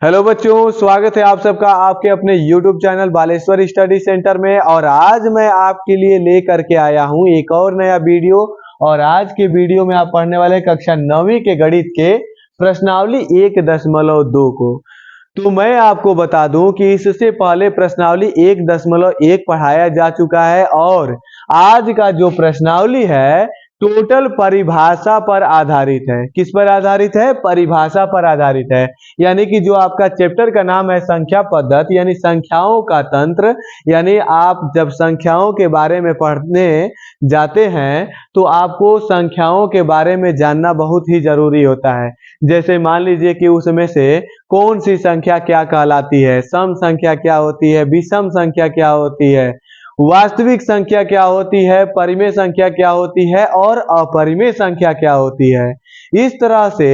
Hello बच्चों, स्वागत है आप सबका आपके अपने YouTube channel Baleshwar study centre में। और आज मैं आपके लिए लेकर के आया हूं एक और नया वीडियो। और आज के वीडियो में आप पढ़ने वाले कक्षा 9वीं के गणित के प्रश्नावली 1.2 को। तो मैं आपको बता दूं कि इससे पहले प्रश्नावली 1.1 पढ़ाया जा चुका है और आज का जो प्रश्नावली है टोटल परिभाषा पर आधारित है। किस पर आधारित है? परिभाषा पर आधारित है। यानी कि जो आपका चैप्टर का नाम है संख्या पद्धति यानी संख्याओं का तंत्र। यानी आप जब संख्याओं के बारे में पढ़ने जाते हैं तो आपको संख्याओं के बारे में जानना बहुत ही जरूरी होता है। जैसे मान लीजिए कि उसमें से कौन सी संख्या क्या कहलाती है, सम संख्या क्या होती है, विषम संख्या क्या होती है, वास्तविक संख्या क्या होती है, परिमेय संख्या क्या होती है और अपरिमेय संख्या क्या होती है। इस तरह से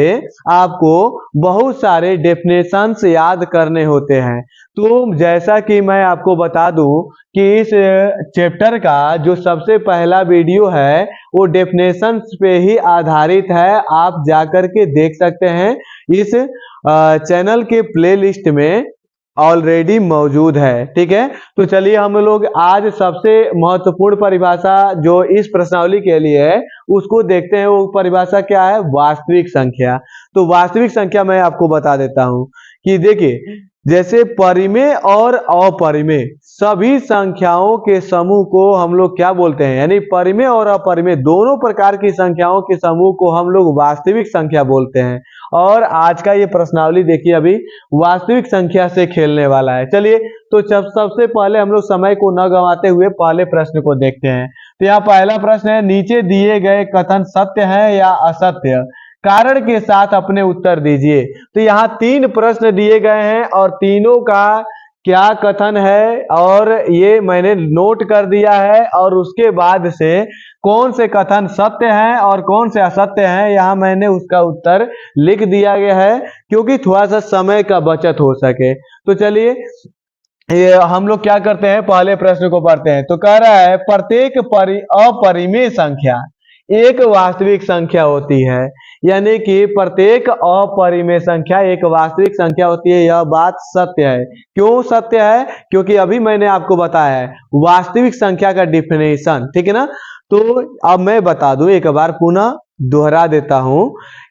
आपको बहुत सारे डेफिनेशंस याद करने होते हैं। तो जैसा कि मैं आपको बता दूं कि इस चैप्टर का जो सबसे पहला वीडियो है वो डेफिनेशंस पे ही आधारित है। आप जाकर के देख सकते हैं, इस चैनल के प्लेलिस्ट में ऑलरेडी मौजूद है। ठीक है, तो चलिए हम लोग आज सबसे महत्वपूर्ण परिभाषा जो इस प्रश्नावली के लिए है उसको देखते हैं। वो परिभाषा क्या है? वास्तविक संख्या। तो वास्तविक संख्या मैं आपको बता देता हूं कि देखिए, जैसे परिमेय और अपरिमेय सभी संख्याओं के समूह को हम लोग क्या बोलते हैं? यानी परिमेय और अपरिमेय दोनों प्रकार की संख्याओं के समूह को हम लोग वास्तविक संख्या बोलते हैं। और आज का ये प्रश्नावली देखिए अभी वास्तविक संख्या से खेलने वाला है। चलिए, तो सबसे पहले हम लोग समय को न गंवाते हुए पहले प्रश्न को देखते हैं। तो यहाँ पहला प्रश्न है, नीचे दिए गए कथन सत्य है या असत्य? कारण के साथ अपने उत्तर दीजिए। तो यहाँ 3 प्रश्न दिए गए हैं और तीनों का क्या कथन है और ये मैंने नोट कर दिया है। और उसके बाद से कौन से कथन सत्य हैं और कौन से असत्य हैं यहाँ मैंने उसका उत्तर लिख दिया गया है, क्योंकि थोड़ा सा समय का बचत हो सके। तो चलिए, ये हम लोग क्या करते हैं, पहले प्रश्न को पढ़ते हैं। तो कह रहा है प्रत्येक अपरिमेय संख्या एक वास्तविक संख्या होती है। यानी कि प्रत्येक अपरिमेय संख्या एक वास्तविक संख्या होती है। यह बात सत्य है। क्यों सत्य है? क्योंकि अभी मैंने आपको बताया है वास्तविक संख्या का डिफिनेशन। ठीक है ना? तो अब मैं बता दूं, एक बार पुनः दोहरा देता हूं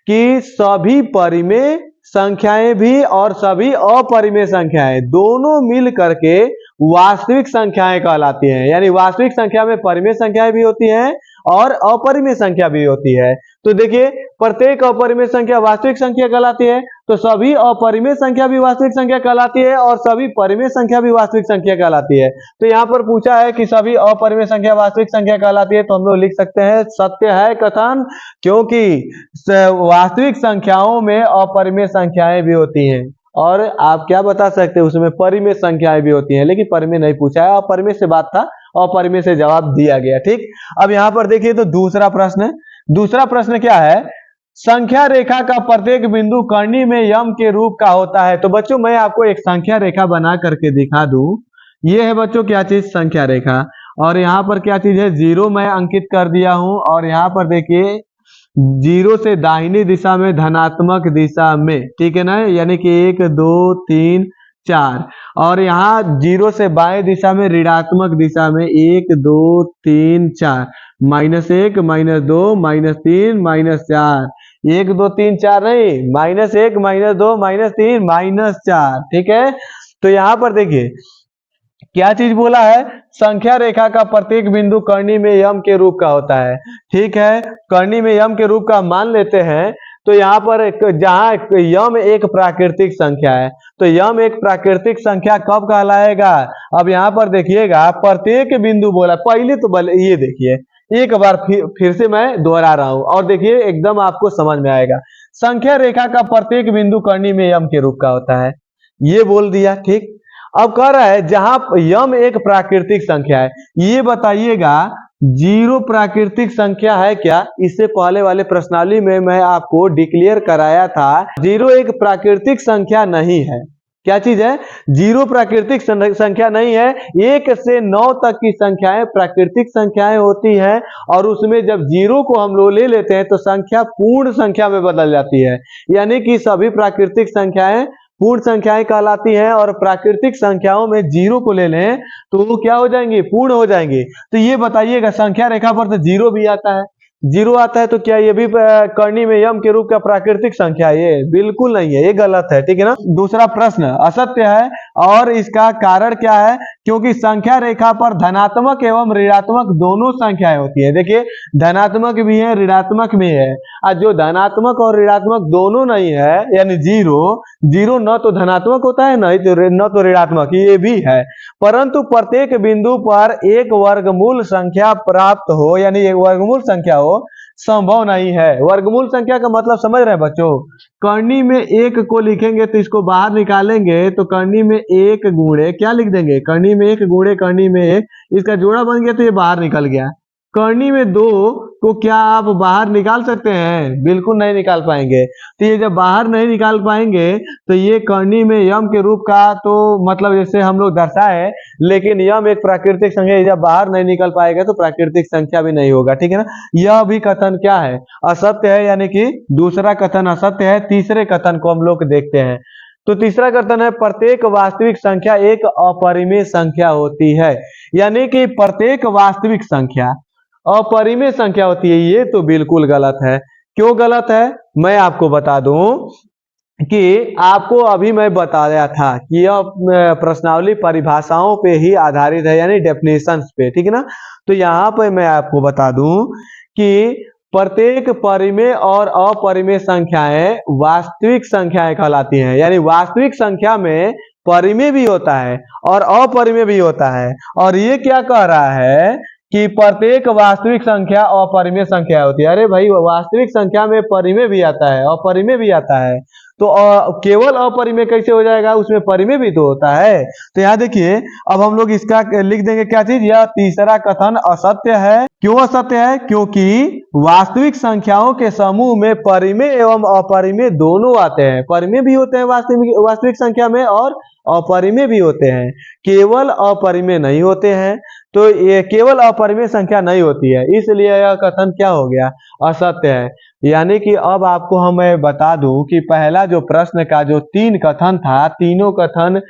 कि सभी परिमेय संख्याएं भी और सभी अपरिमेय संख्याएं दोनों मिल करके वास्तविक संख्याएं कहलाती हैं। यानी वास्तविक संख्या में परिमेय संख्याएं भी होती हैं और अपरिमेय संख्या भी होती है। तो देखिए, प्रत्येक अपरिमेय संख्या वास्तविक संख्या कहलाती है, तो सभी अपरिमेय संख्या भी वास्तविक संख्या कहलाती है और सभी परिमेय संख्या भी वास्तविक संख्या कहलाती है। तो यहाँ पर पूछा है कि सभी अपरिमेय संख्या वास्तविक संख्या कहलाती है, तो हम लोग लिख सकते हैं सत्य है कथन, क्योंकि वास्तविक संख्याओं में अपरिमेय संख्याएं भी होती हैं। और आप क्या बता सकते हैं, उसमें परिमेय संख्याएं भी होती हैं, लेकिन परिमेय नहीं पूछा है, अपरिमेय से बात था, अपरिमेय से जवाब दिया गया। ठीक, अब यहाँ पर देखिए तो दूसरा प्रश्न क्या है? संख्या रेखा का प्रत्येक बिंदु कर्णी में यम के रूप का होता है। तो बच्चों मैं आपको एक संख्या रेखा बना करके दिखा दूं। ये है बच्चों क्या चीज? संख्या रेखा। और यहाँ पर क्या चीज है? 0 मैं अंकित कर दिया हूं। और यहाँ पर देखिए 0 से दाहिनी दिशा में धनात्मक दिशा में, ठीक है ना, यानी कि 1 2 3 4। और यहाँ 0 से बाएं दिशा में ऋणात्मक दिशा में 1 2 3 4, -1 -2 -3 -4, 1 2 3 4 नहीं, -1 -2 -3 -4। ठीक है, तो यहाँ पर देखिए क्या चीज बोला है? संख्या रेखा का प्रत्येक बिंदु कर्णी में यम के रूप का होता है। ठीक है, कर्णी में यम के रूप का मान लेते हैं। तो यहाँ पर जहाँ यम एक प्राकृतिक संख्या है, तो यम एक प्राकृतिक संख्या कब कहलाएगा? अब यहाँ पर देखिएगा प्रत्येक बिंदु बोला, पहले तो ये देखिए एक बार फिर से मैं दोहरा रहा हूं और देखिए एकदम आपको समझ में आएगा। संख्या रेखा का प्रत्येक बिंदु कर्णी में यम के रूप का होता है, ये बोल दिया। ठीक, अब कह रहा है जहां यम एक प्राकृतिक संख्या है, ये बताइएगा 0 प्राकृतिक संख्या है क्या? इससे पहले वाले प्रश्नावली में मैं आपको डिक्लेयर कराया था 0 एक प्राकृतिक संख्या नहीं है। क्या चीज है? 0 प्राकृतिक संख्या नहीं है। 1 से 9 तक की संख्याएं प्राकृतिक संख्याएं होती हैं और उसमें जब 0 को हम लोग ले लेते हैं तो संख्या पूर्ण संख्या में बदल जाती है। यानी कि सभी प्राकृतिक संख्याएं पूर्ण संख्याएं कहलाती हैं, और प्राकृतिक संख्याओं में जीरो को ले लें तो वो क्या हो जाएंगे, पूर्ण हो जाएंगे। तो ये बताइएगा, संख्या रेखा पर तो जीरो भी आता है, जीरो आता है, तो क्या ये भी करनी में यम के रूप का प्राकृतिक संख्या है? ये बिल्कुल नहीं है, ये गलत है, ठीक है ना। दूसरा प्रश्न असत्य है, और इसका कारण क्या है? क्योंकि संख्या रेखा पर धनात्मक एवं ऋणात्मक दोनों संख्याएं होती है। देखिए, धनात्मक भी है, ऋणात्मक भी है, और जो धनात्मक और ऋणात्मक दोनों नहीं है, यानी जीरो, जीरो न तो धनात्मक होता है न तो ऋणात्मक, ये भी है, परंतु प्रत्येक बिंदु पर एक वर्गमूल संख्या प्राप्त हो, यानी एक वर्गमूल संख्या हो, संभव नहीं है। वर्गमूल संख्या का मतलब समझ रहे हैं बच्चों? करनी में एक को लिखेंगे तो इसको बाहर निकालेंगे, तो करनी में एक गुणे क्या लिख देंगे, करनी में एक गुणे करनी में एक, इसका जोड़ा बन गया तो ये बाहर निकल गया। करनी में दो को क्या आप बाहर निकाल सकते हैं? बिल्कुल नहीं निकाल पाएंगे। तो ये जब बाहर नहीं निकाल पाएंगे तो ये करनी में यम के रूप का, तो मतलब जैसे हम लोग दर्शाए, लेकिन यम एक प्राकृतिक संख्या, जब बाहर नहीं निकल पाएगा तो प्राकृतिक संख्या भी नहीं होगा, ठीक है ना। यह भी कथन क्या है, असत्य है, यानी कि दूसरा कथन असत्य है। तीसरे कथन को हम लोग देखते हैं। तो तीसरा कथन है, प्रत्येक वास्तविक संख्या एक अपरिमेय संख्या होती है, यानी कि प्रत्येक वास्तविक संख्या अपरिमेय संख्या होती है। ये तो बिल्कुल गलत है। क्यों गलत है, मैं आपको बता दूं कि आपको अभी मैं बताया था कि यह प्रश्नावली परिभाषाओं पे ही आधारित है, यानी डेफिनेशंस पे, ठीक है ना। तो यहाँ पे मैं आपको बता दूं कि प्रत्येक परिमेय और अपरिमेय संख्याएं वास्तविक संख्याएं कहलाती हैं, यानी वास्तविक संख्या में परिमेय भी होता है और अपरिमेय भी होता है। और ये क्या कह रहा है कि प्रत्येक वास्तविक संख्या अपरिमेय संख्या होती है। अरे भाई, वास्तविक संख्या में परिमेय भी आता है, अपरिमेय भी आता है, तो केवल अपरिमेय कैसे हो जाएगा, उसमें परिमेय भी तो होता है। तो यहाँ देखिए, अब हम लोग इसका लिख देंगे क्या चीज, यह तीसरा कथन असत्य है। क्यों असत्य है? क्योंकि वास्तविक संख्याओं के समूह में परिमेय एवं अपरिमेय दोनों आते हैं। परिमेय भी होते हैं वास्तविक संख्या में, और अपरिमेय भी होते हैं, केवल अपरिमेय नहीं होते हैं। तो ये केवल अपरिमेय संख्या नहीं होती है, इसलिए यह कथन क्या हो गया, असत्य है। यानी कि अब आपको हम मैं बता दूं कि पहला जो प्रश्न का जो तीन कथन था, तीनों कथन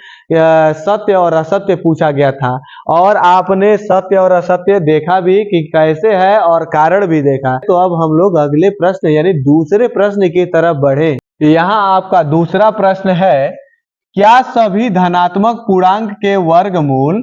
सत्य और असत्य पूछा गया था, और आपने सत्य और असत्य देखा भी कि कैसे है, और कारण भी देखा। तो अब हम लोग अगले प्रश्न यानी दूसरे प्रश्न की तरफ बढ़े। यहाँ आपका दूसरा प्रश्न है, क्या सभी धनात्मक पूर्णांक के वर्गमूल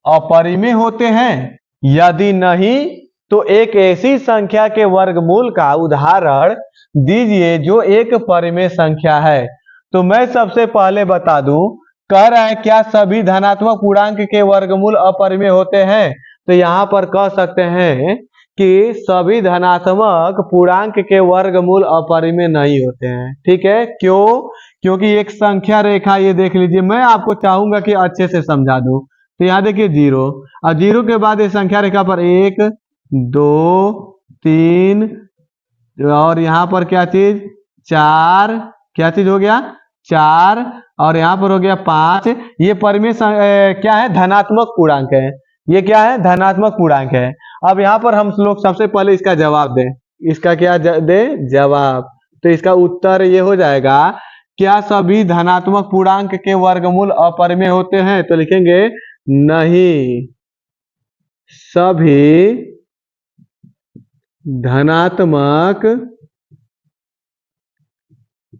अपरिमेय होते हैं? यदि नहीं तो एक ऐसी संख्या के वर्गमूल का उदाहरण दीजिए जो एक परिमेय संख्या है। तो मैं सबसे पहले बता दूं, कह रहा है क्या सभी धनात्मक पूर्णांक के वर्गमूल अपरिमेय होते हैं? तो यहाँ पर कह सकते हैं कि सभी धनात्मक पूर्णांक के वर्गमूल अपरिमेय नहीं होते हैं, ठीक है। क्यों? क्योंकि एक संख्या रेखा, ये देख लीजिए, मैं आपको चाहूंगा कि अच्छे से समझा दूं। तो यहाँ देखिए जीरो, और जीरो के बाद ये संख्या रेखा पर एक, दो, तीन, और यहाँ पर क्या चीज, चार, क्या चीज हो गया, चार, और यहाँ पर हो गया पांच। ये परिमेय क्या है, धनात्मक पूर्णांक है। ये क्या है, धनात्मक पूर्णांक है। अब यहाँ पर हम लोग सबसे पहले इसका जवाब दें। इसका क्या दे जवाब, तो इसका उत्तर ये हो जाएगा, क्या सभी धनात्मक पूर्णांक के वर्गमूल अपरिमेय होते हैं? तो लिखेंगे नहीं, सभी धनात्मक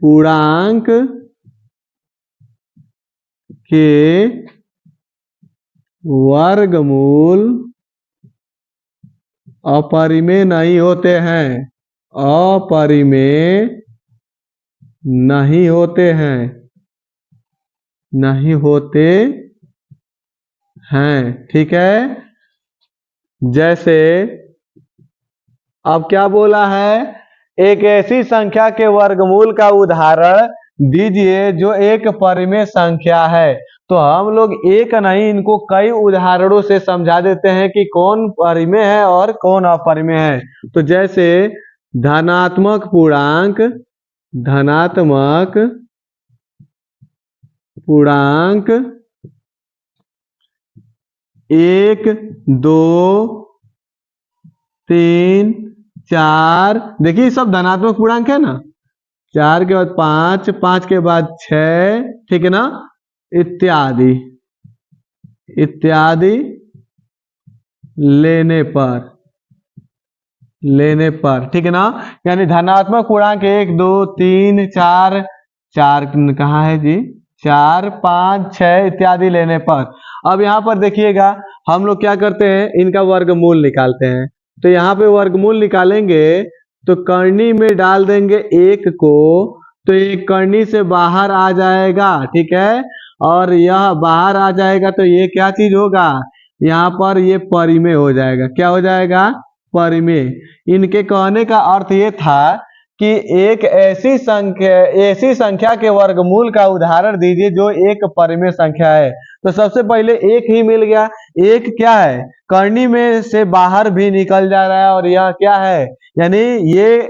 पूर्णांक के वर्गमूल अपरिमेय नहीं होते हैं, अपरिमेय नहीं होते हैं, नहीं होते हैं, ठीक है। जैसे अब क्या बोला है, एक ऐसी संख्या के वर्गमूल का उदाहरण दीजिए जो एक परिमेय संख्या है। तो हम लोग एक नहीं, इनको कई उदाहरणों से समझा देते हैं कि कौन परिमेय है और कौन अपरिमेय है। तो जैसे धनात्मक पूर्णांक, धनात्मक पूर्णांक एक, दो, तीन, चार, देखिए सब धनात्मक पूर्णांक है ना, 4 के बाद 5, 5 के बाद 6, ठीक है ना, इत्यादि इत्यादि लेने पर ठीक है ना। यानी धनात्मक पूर्णांक 1 2 3 4, 4 कहाँ है जी, 4 5 6 इत्यादि लेने पर। अब यहाँ पर देखिएगा हम लोग क्या करते हैं, इनका वर्गमूल निकालते हैं। तो यहाँ पे वर्गमूल निकालेंगे तो करनी में डाल देंगे 1 को, तो एक करनी से बाहर आ जाएगा, ठीक है। और यह बाहर आ जाएगा तो ये क्या चीज होगा, यहाँ पर ये परिमेय हो जाएगा। क्या हो जाएगा, परिमेय। इनके कहने का अर्थ ये था कि एक ऐसी संख्या के वर्गमूल का उदाहरण दीजिए जो एक परिमेय संख्या है। तो सबसे पहले एक ही मिल गया। एक क्या है, करनी में से बाहर भी निकल जा रहा है, और यह क्या है, यानी यह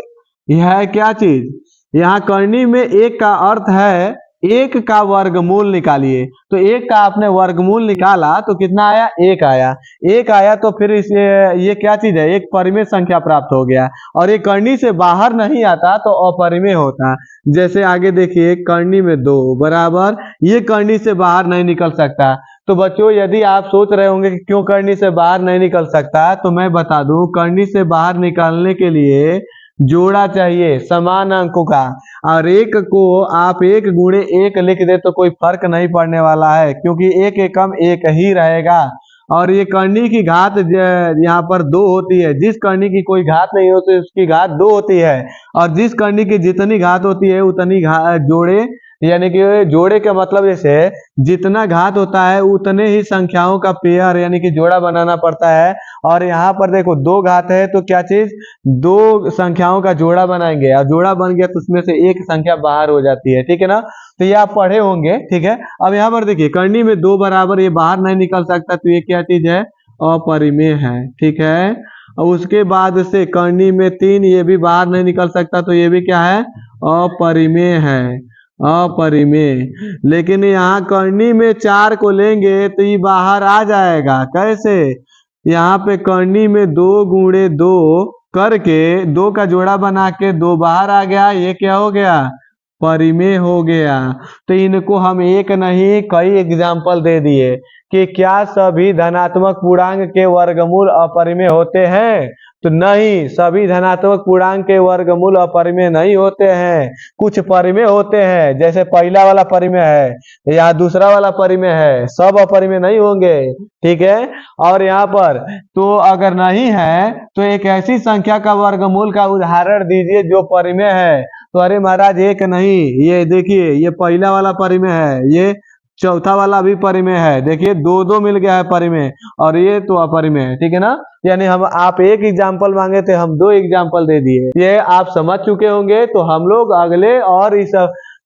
है क्या चीज, यहाँ करनी में एक का अर्थ है एक का वर्गमूल निकालिए। तो एक का आपने वर्गमूल निकाला तो कितना आया, एक आया। एक आया तो फिर इसे ये क्या चीज है, एक परिमेय संख्या प्राप्त हो गया। और ये करनी से बाहर नहीं आता तो अपरिमेय होता। जैसे आगे देखिए, करनी में 2 बराबर, ये करनी से बाहर नहीं निकल सकता। तो बच्चों यदि आप सोच रहे होंगे कि क्यों करनी से बाहर नहीं निकल सकता, तो मैं बता दूं, करनी से बाहर निकालने के लिए जोड़ा चाहिए समान अंकों का, और एक को आप 1 गुणे 1 लिख दे तो कोई फर्क नहीं पड़ने वाला है, क्योंकि एक एकम एक ही रहेगा। और ये करनी की घात यहाँ पर 2 होती है। जिस करनी की कोई घात नहीं होती उसकी घात 2 होती है, और जिस करनी की जितनी घात होती है उतनी जोड़े, यानी कि जोड़े का मतलब जैसे जितना घात होता है उतने ही संख्याओं का पेयर यानी कि जोड़ा बनाना पड़ता है। और यहाँ पर देखो 2 घात है तो क्या चीज, 2 संख्याओं का जोड़ा बनाएंगे, और जोड़ा बन गया तो उसमें से एक संख्या बाहर हो जाती है, ठीक है ना। तो ये आप पढ़े होंगे, ठीक है। अब यहाँ पर देखिए करनी में 2 बराबर, ये बाहर नहीं निकल सकता, तो ये क्या चीज है, अपरिमेय है, ठीक है। और उसके बाद से करनी में 3, ये भी बाहर नहीं निकल सकता, तो ये भी क्या है, अपरिमेय है, अपरिमेय। लेकिन यहाँ करनी में 4 को लेंगे तो ये बाहर आ जाएगा। कैसे, यहाँ पे करनी में 2 गुणे 2 करके 2 का जोड़ा बना के 2 बाहर आ गया, ये क्या हो गया, परिमेय हो गया। तो इनको हम एक नहीं कई एग्जाम्पल दे दिए कि क्या सभी धनात्मक पूर्णांक के वर्गमूल अपरिमेय होते हैं। तो नहीं, सभी धनात्मक पूर्णांक के वर्गमूल अपरिमेय नहीं होते हैं, कुछ परिमेय होते हैं। जैसे पहला वाला परिमेय है या दूसरा वाला परिमेय है, सब अपरिमेय नहीं होंगे, ठीक है। और यहाँ पर तो अगर नहीं है तो एक ऐसी संख्या का वर्गमूल का उदाहरण दीजिए जो परिमेय है। तो अरे महाराज एक नहीं, ये देखिए ये पहला वाला परिमेय है, ये चौथा वाला भी परिमेय है, देखिए 2 मिल गया है परिमेय, और ये तो अपरिमेय है, ठीक है ना। यानी हम आप एक एग्जाम्पल मांगे थे, हम 2 एग्जाम्पल दे दिए, ये आप समझ चुके होंगे। तो हम लोग अगले और इस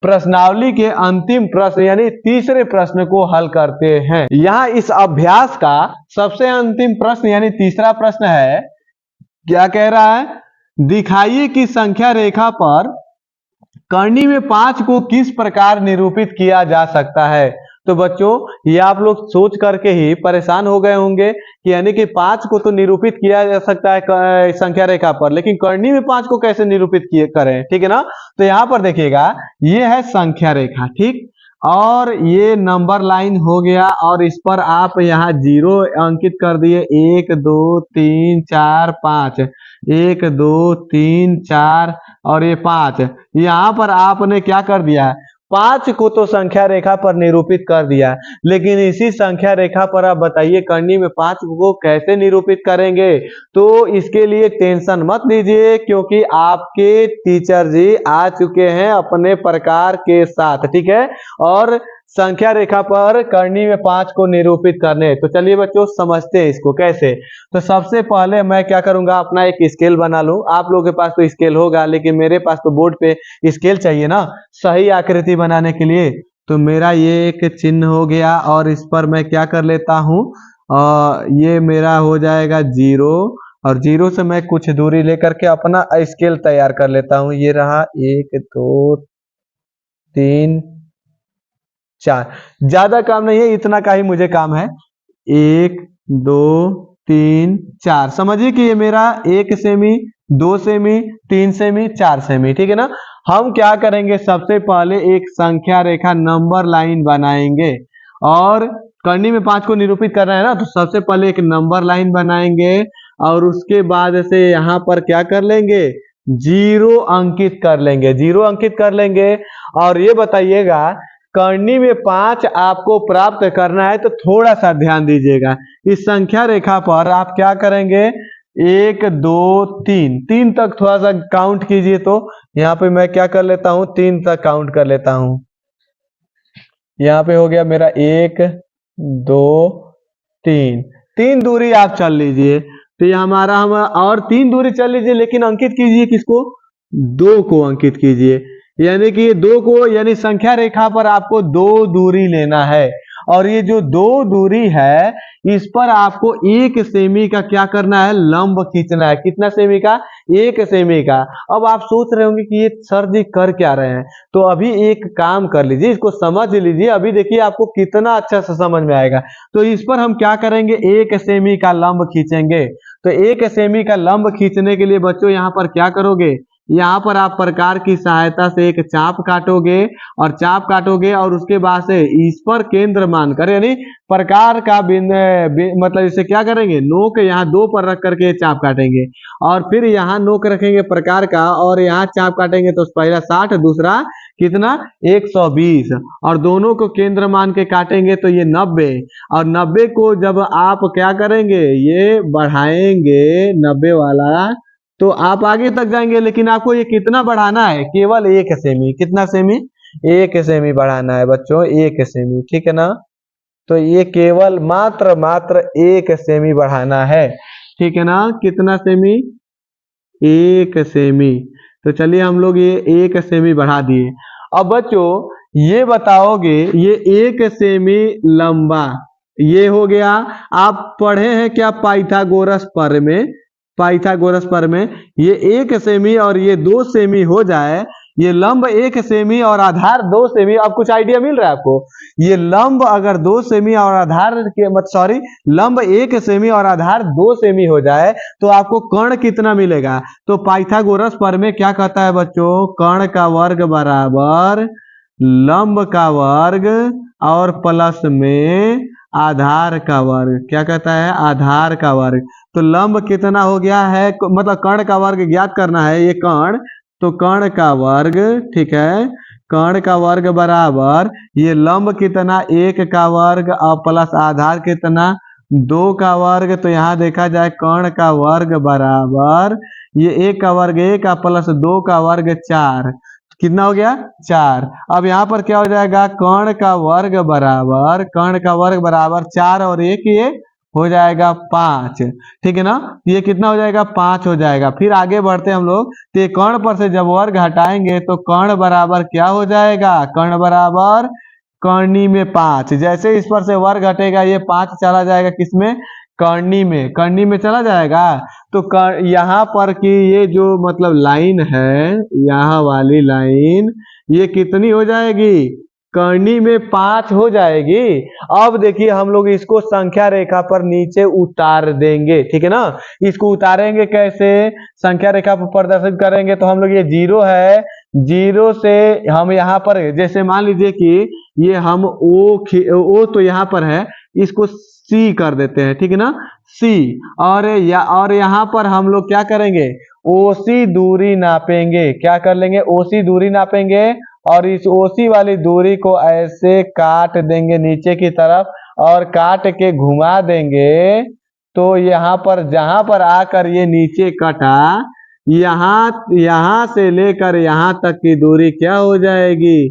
प्रश्नावली के अंतिम प्रश्न यानी तीसरे प्रश्न को हल करते हैं। यहाँ इस अभ्यास का सबसे अंतिम प्रश्न यानी तीसरा प्रश्न है, क्या कह रहा है, दिखाइए कि संख्या रेखा पर करनी में 5 को किस प्रकार निरूपित किया जा सकता है। तो बच्चों ये आप लोग सोच करके ही परेशान हो गए होंगे कि यानी कि 5 को तो निरूपित किया जा सकता है संख्या रेखा पर, लेकिन करनी में 5 को कैसे निरूपित करें, ठीक है ना। तो यहाँ पर देखिएगा ये है संख्या रेखा, ठीक, और ये नंबर लाइन हो गया, और इस पर आप यहाँ 0 अंकित कर दिए, 1 2 3 4 5, 1 2 3 4 और ये 5। यहाँ पर आपने क्या कर दिया, 5 को तो संख्या रेखा पर निरूपित कर दिया, लेकिन इसी संख्या रेखा पर आप बताइए करनी में 5 को कैसे निरूपित करेंगे। तो इसके लिए टेंशन मत लीजिए, क्योंकि आपके टीचर जी आ चुके हैं अपने प्रकार के साथ, ठीक है, और संख्या रेखा पर करनी में 5 को निरूपित करने। तो चलिए बच्चों समझते हैं इसको कैसे। तो सबसे पहले मैं क्या करूंगा, अपना एक स्केल बना लूं। आप लोगों के पास तो स्केल होगा, लेकिन मेरे पास तो बोर्ड पे स्केल चाहिए ना सही आकृति बनाने के लिए। तो मेरा ये एक चिन्ह हो गया, और इस पर मैं क्या कर लेता हूँ, ये मेरा हो जाएगा 0, और 0 से मैं कुछ दूरी लेकर के अपना स्केल तैयार कर लेता हूँ। ये रहा 1 2 3 4, ज्यादा काम नहीं है, इतना का ही मुझे काम है। 1 2 3 4, समझिए कि ये मेरा 1 सेमी, 2 सेमी, 3 सेमी, 4 सेमी, ठीक है ना। हम क्या करेंगे, सबसे पहले एक संख्या रेखा नंबर लाइन बनाएंगे और करनी में 5 को निरूपित करना है ना, तो सबसे पहले एक नंबर लाइन बनाएंगे और उसके बाद से यहाँ पर क्या कर लेंगे, जीरो अंकित कर लेंगे, जीरो अंकित कर लेंगे। और ये बताइएगा करनी में 5 आपको प्राप्त करना है तो थोड़ा सा ध्यान दीजिएगा, इस संख्या रेखा पर आप क्या करेंगे, 1 2 3 3 तक थोड़ा सा काउंट कीजिए। तो यहाँ पे मैं क्या कर लेता हूँ, 3 तक काउंट कर लेता हूँ। यहाँ पे हो गया मेरा 1 2 3, 3 दूरी आप चल लीजिए, तो ये हमारा हम और 3 दूरी चल लीजिए, लेकिन अंकित कीजिए किसको, 2 को अंकित कीजिए। यानी कि ये 2 को, यानी संख्या रेखा पर आपको 2 दूरी लेना है और ये जो 2 दूरी है इस पर आपको 1 सेमी का क्या करना है, लंब खींचना है। कितना सेमी का, 1 सेमी का। अब आप सोच रहे होंगे कि ये सर जी कर क्या रहे हैं, तो अभी एक काम कर लीजिए, इसको समझ लीजिए, अभी देखिए आपको कितना अच्छा से समझ में आएगा। तो इस पर हम क्या करेंगे, 1 सेमी का लंब खींचेंगे। तो 1 सेमी का लंब खींचने के लिए बच्चों यहाँ पर क्या करोगे, यहाँ पर आप प्रकार की सहायता से एक चाप काटोगे और चाप काटोगे और उसके बाद से इस पर केंद्र मानकर, यानी प्रकार का मतलब इसे क्या करेंगे, नोक यहाँ 2 पर रख करके चाप काटेंगे और फिर यहाँ नोक रखेंगे प्रकार का और यहाँ चाप काटेंगे। तो पहला 60, दूसरा कितना 120 और दोनों को केंद्र मान के काटेंगे तो ये 90 और 90 को जब आप क्या करेंगे, ये बढ़ाएंगे 90 वाला, तो आप आगे तक जाएंगे। लेकिन आपको ये कितना बढ़ाना है, केवल 1 सेमी। कितना सेमी, 1 सेमी बढ़ाना है बच्चों, 1 सेमी, ठीक है ना। तो ये केवल मात्र 1 सेमी बढ़ाना है, ठीक है ना। कितना सेमी, 1 सेमी। तो चलिए हम लोग ये 1 सेमी बढ़ा दिए। अब बच्चों ये बताओगे, ये 1 सेमी लंबा ये हो गया। आप पढ़े हैं क्या पाइथागोरस पर में, पाइथागोरस पर में ये 1 सेमी और ये 2 सेमी हो जाए, ये लंब 1 सेमी और आधार 2 सेमी। अब कुछ आइडिया मिल रहा है आपको, ये लंब अगर 2 सेमी और आधार के सॉरी लंब 1 सेमी और आधार 2 सेमी हो जाए तो आपको कर्ण कितना मिलेगा। तो पाइथागोरस पर में क्या कहता है बच्चों, कर्ण का वर्ग बराबर लंब का वर्ग और प्लस में आधार का वर्ग। क्या कहता है, आधार का वर्ग। तो लंब कितना हो गया है, मतलब कर्ण का वर्ग ज्ञात करना है, ये कर्ण, तो कर्ण का वर्ग, ठीक है, कर्ण का वर्ग बराबर ये लंब कितना 1 का वर्ग और प्लस आधार कितना 2 का वर्ग। तो यहाँ देखा जाए कर्ण का वर्ग बराबर ये 1 का वर्ग 1 का प्लस 2 का वर्ग 4, कितना हो गया 4। अब यहाँ पर क्या हो जाएगा, कर्ण का वर्ग बराबर, कर्ण का वर्ग बराबर 4 और 1 ये हो जाएगा 5, ठीक है ना। ये कितना हो जाएगा, 5 हो जाएगा। फिर आगे बढ़ते हम लोग, तो कर्ण पर से जब वर्ग हटाएंगे तो कर्ण बराबर क्या हो जाएगा, कर्ण बराबर कर्णी में 5। जैसे इस पर से वर्ग हटेगा ये 5 चला जाएगा किसमें, कर्णी में, कर्णी में चला जाएगा। तो यहाँ पर की ये जो मतलब लाइन है, यहाँ वाली लाइन ये कितनी हो जाएगी, कर्णी में 5 हो जाएगी। अब देखिए हम लोग इसको संख्या रेखा पर नीचे उतार देंगे, ठीक है ना। इसको उतारेंगे कैसे, संख्या रेखा पर प्रदर्शित करेंगे तो हम लोग ये 0 है, 0 से हम यहाँ पर जैसे मान लीजिए कि ये हम ओ तो यहाँ पर है, इसको सी कर देते हैं, ठीक है ना, सी। और यहाँ पर हम लोग क्या करेंगे, ओसी दूरी नापेंगे। क्या कर लेंगे, ओसी दूरी नापेंगे और इस ओसी वाली दूरी को ऐसे काट देंगे नीचे की तरफ और काट के घुमा देंगे। तो यहाँ पर जहां पर आकर ये नीचे कटा, यहाँ से लेकर यहाँ तक की दूरी क्या हो जाएगी,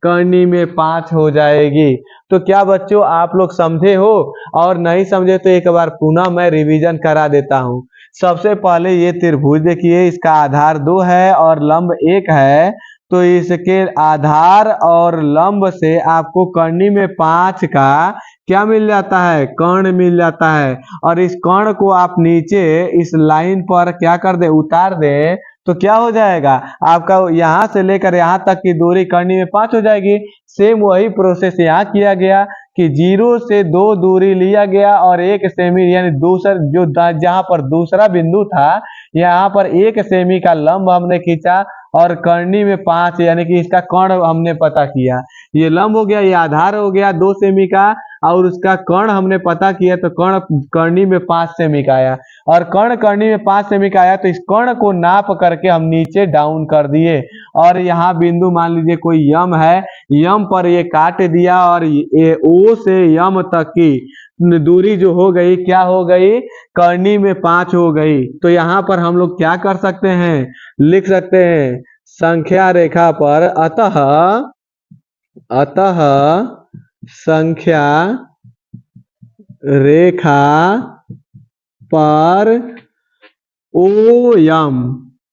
कर्णी में 5 हो जाएगी। तो क्या बच्चों आप लोग समझे हो, और नहीं समझे तो एक बार पुनः मैं रिवीजन करा देता हूँ। सबसे पहले ये त्रिभुज देखिए, इसका आधार 2 है और लंब 1 है। तो इसके आधार और लंब से आपको कर्णी में 5 का क्या मिल जाता है, कर्ण मिल जाता है। और इस कर्ण को आप नीचे इस लाइन पर क्या कर दे, उतार दे, तो क्या हो जाएगा आपका, यहाँ से लेकर यहाँ तक की दूरी कर्णी में 5 हो जाएगी। सेम वही प्रोसेस यहाँ किया गया कि 0 से 2 दूरी लिया गया और 1 सेमी, यानी दूसरा जो जहाँ पर दूसरा बिंदु था यहाँ पर 1 सेमी का लंब हमने खींचा और करनी में 5, यानी कि इसका कर्ण हमने पता किया। ये लंब हो गया, ये आधार हो गया 2 सेमी का, और उसका कर्ण हमने पता किया तो कर्ण करनी में 5 सेमी का आया, और कर्ण करनी में 5 सेमी का आया तो इस कर्ण को नाप करके हम नीचे डाउन कर दिए। और यहाँ बिंदु मान लीजिए कोई यम है, यम पर ये काट दिया, और ये ओ से यम तक की दूरी जो हो गई क्या हो गई, करनी में 5 हो गई। तो यहाँ पर हम लोग क्या कर सकते हैं, लिख सकते हैं संख्या रेखा पर अतः संख्या रेखा पर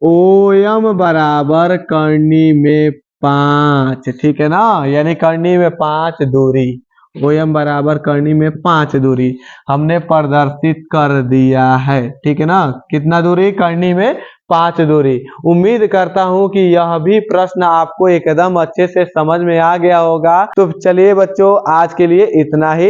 ओयम बराबर करनी में 5, ठीक है ना, यानी करनी में 5 दूरी, ओयम बराबर करनी में 5 दूरी हमने प्रदर्शित कर दिया है, ठीक है ना। कितना दूरी, करनी में 5 दूरी। उम्मीद करता हूं कि यह भी प्रश्न आपको एकदम अच्छे से समझ में आ गया होगा। तो चलिए बच्चों, आज के लिए इतना ही।